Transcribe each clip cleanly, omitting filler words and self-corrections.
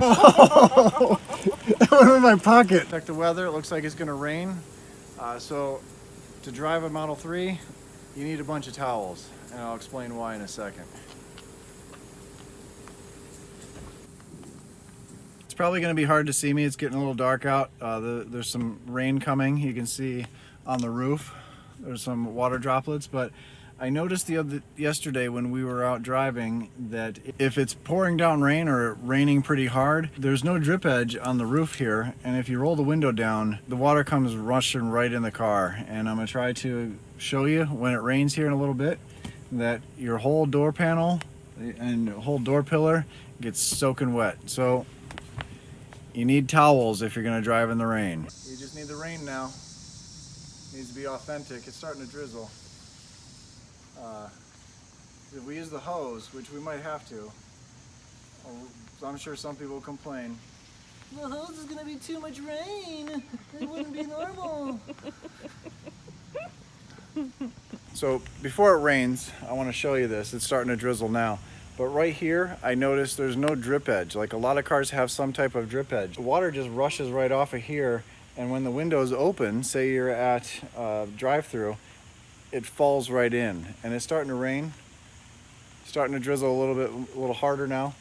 Oh, that went in my pocket. Check the weather. It looks like it's going to rain. So to drive a Model 3, you need a bunch of towels, and I'll explain why in a second. It's probably going to be hard to see me. It's getting a little dark out. There's some rain coming. You can see on the roof there's some water droplets, but I noticed yesterday when we were out driving that if it's pouring down rain or raining pretty hard, there's no drip edge on the roof here, and if you roll the window down, the water comes rushing right in the car. And I'm going to try to show you when it rains here in a little bit that your whole door panel and whole door pillar gets soaking wet. So you need towels if you're going to drive in the rain. You just need the rain now. It needs to be authentic. It's starting to drizzle. If we use the hose, which we might have to, I'm sure some people will complain. The hose is going to be too much rain. It wouldn't be normal. So before it rains, I want to show you this. It's starting to drizzle now. But right here, I noticed there's no drip edge. Like a lot of cars have some type of drip edge. Water just rushes right off of here, and when the window's open, say you're at drive-through, it falls right in. And it's starting to rain, starting to drizzle a little harder now.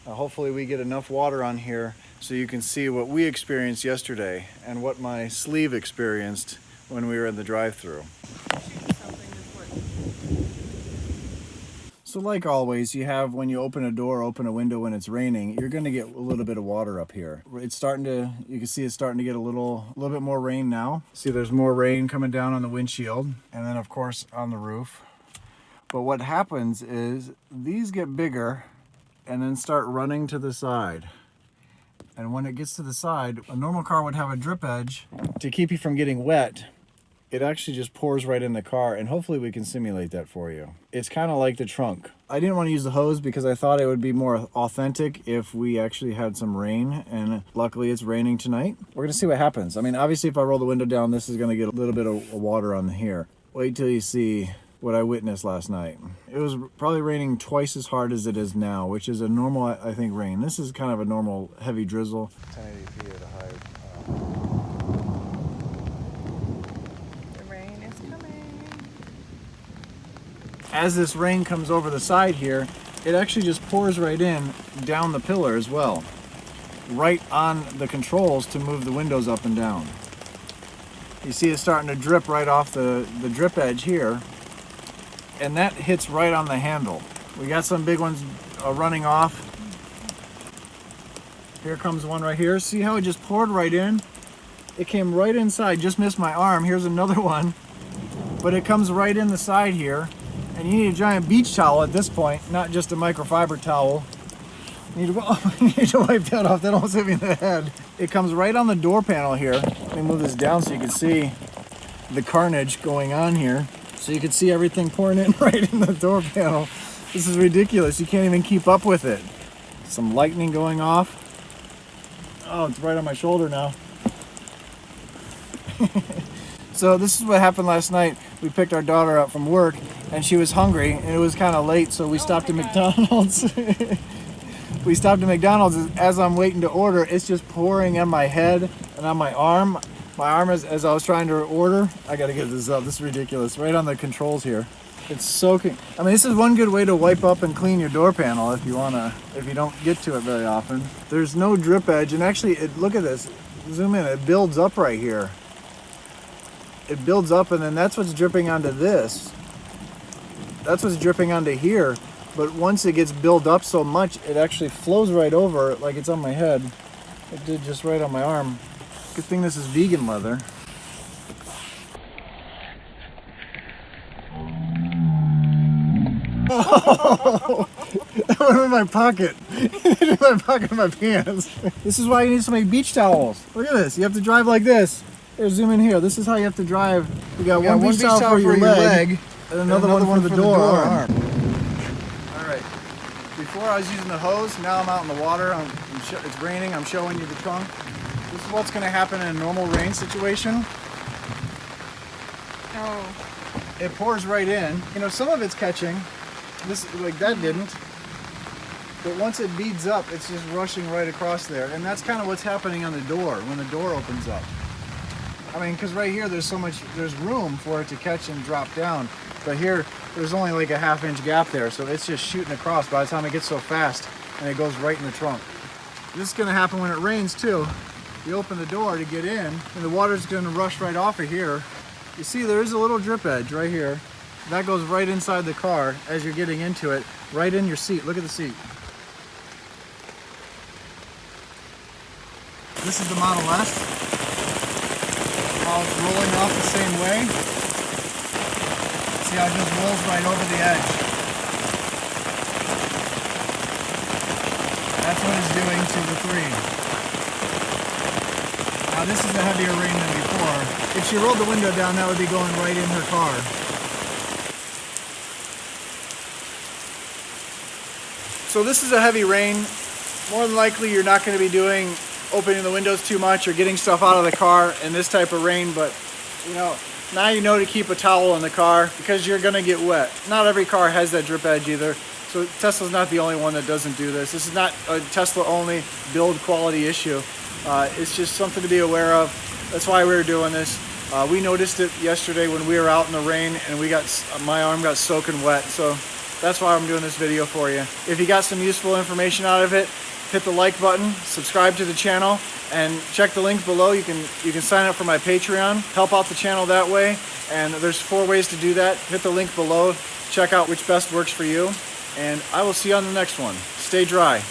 Hopefully we get enough water on here so you can see what we experienced yesterday and what my sleeve experienced when we were in the drive-through. So like always, you have when you open a door, open a window when it's raining, you're going to get a little bit of water up here. It's starting to, you can see it's starting to get a little bit more rain now. See there's more rain coming down on the windshield and then of course on the roof. But what happens is these get bigger and then start running to the side. And when it gets to the side, a normal car would have a drip edge to keep you from getting wet. It actually just pours right in the car, and hopefully we can simulate that for you. It's kind of like the trunk. I didn't want to use the hose because I thought it would be more authentic if we actually had some rain, and luckily it's raining tonight. We're going to see what happens. I mean, obviously if I roll the window down, this is going to get a little bit of water on here. Wait till you see what I witnessed last night. It was probably raining twice as hard as it is now, which is a normal, I think, rain. This is kind of a normal heavy drizzle. 1080p at a high. As this rain comes over the side here, it actually just pours right in down the pillar as well, right on the controls to move the windows up and down. You see it starting to drip right off the drip edge here, and that hits right on the handle. We got some big ones running off. Here comes one right here. See how it just poured right in? It came right inside, just missed my arm. Here's another one, but it comes right in the side here. And you need a giant beach towel at this point, not just a microfiber towel. You need to wipe that off. That almost hit me in the head. It comes right on the door panel here. Let me move this down so you can see the carnage going on here. So you can see everything pouring in right in the door panel. This is ridiculous. You can't even keep up with it. Some lightning going off. Oh, it's right on my shoulder now. So this is what happened last night. We picked our daughter up from work and she was hungry and it was kind of late, so we stopped at McDonald's. We stopped at McDonald's. As I'm waiting to order, it's just pouring on my head and on my arm. My arm, as I was trying to order, I gotta get this up. This is ridiculous. Right on the controls here. It's soaking. I mean, this is one good way to wipe up and clean your door panel if you don't get to it very often. There's no drip edge, and actually, look at this. Zoom in. It builds up right here. It builds up, and then that's what's dripping onto this. That's what's dripping onto here. But once it gets built up so much, it actually flows right over like it's on my head. It did just right on my arm. Good thing this is vegan leather. Oh, that went in my pocket. In my pocket of my pants. This is why you need so many beach towels. Look at this. You have to drive like this. Here, zoom in here. This is how you have to drive. You got one beach towel for your leg and another one for the door arm. All right. Before I was using the hose. Now I'm out in the water. It's raining. I'm showing you the trunk. This is what's going to happen in a normal rain situation. Oh. It pours right in. You know, some of it's catching. This, like that didn't. But once it beads up, it's just rushing right across there. And that's kind of what's happening on the door when the door opens up. I mean, because right here, there's room for it to catch and drop down. But here, there's only like a ½ inch gap there. So it's just shooting across by the time it gets so fast and it goes right in the trunk. This is going to happen when it rains too. You open the door to get in and the water's going to rush right off of here. You see there is a little drip edge right here. That goes right inside the car as you're getting into it, right in your seat. Look at the seat. This is the Model S. While it's rolling off the same way. See how it just rolls right over the edge. That's what it's doing to the 3. Now this is a heavier rain than before. If she rolled the window down, that would be going right in her car. So this is a heavy rain. More than likely you're not going to be opening the windows too much or getting stuff out of the car in this type of rain, but now you know to keep a towel in the car because you're going to get wet. Not every car has that drip edge either. So Tesla's not the only one that doesn't do this. This is not a Tesla only build quality issue. It's just something to be aware of. That's why we were doing this. We noticed it yesterday when we were out in the rain and my arm got soaking wet. So that's why I'm doing this video for you. If you got some useful information out of it, hit the like button, subscribe to the channel, and check the link below. You can sign up for my Patreon, help out the channel that way. And there's 4 ways to do that. Hit the link below, check out which best works for you. And I will see you on the next one. Stay dry.